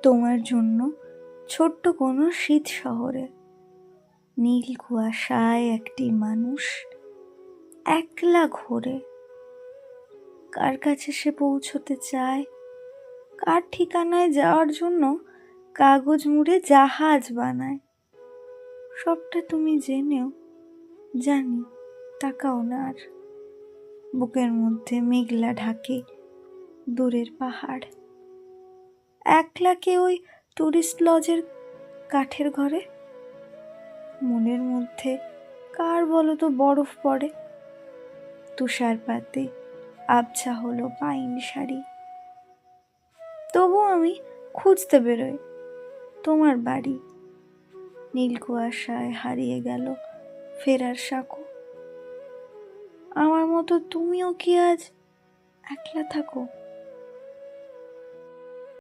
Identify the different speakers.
Speaker 1: তোমার জন্য ছোট্ট কোনো শীত শহরে নীল কুয়াশায় একটি মানুষ একলা ঘোরে। কার কাছে সে পৌঁছতে চায়, কার ঠিকানায় যাওয়ার জন্য কাগজ মুড়ে জাহাজ বানায়। সবটা তুমি জেনেও জানি তাকাও না আর। বুকের মধ্যে মেঘলা ঢাকে দূরের পাহাড়। একলা কে ওই টুরিস্ট লজের কাঠের ঘরে। মনের মধ্যে কার বলো তো বরফ পড়ে। তুষারপাতে আবছা হলো পাইন শাড়ি। তবু আমি খুঁজতে বেরোই তোমার বাড়ি। নীল কুয়াশায় হারিয়ে গেল ফেরার সাঁকো। আমার মতো তুমিও কি আজ একলা থাকো?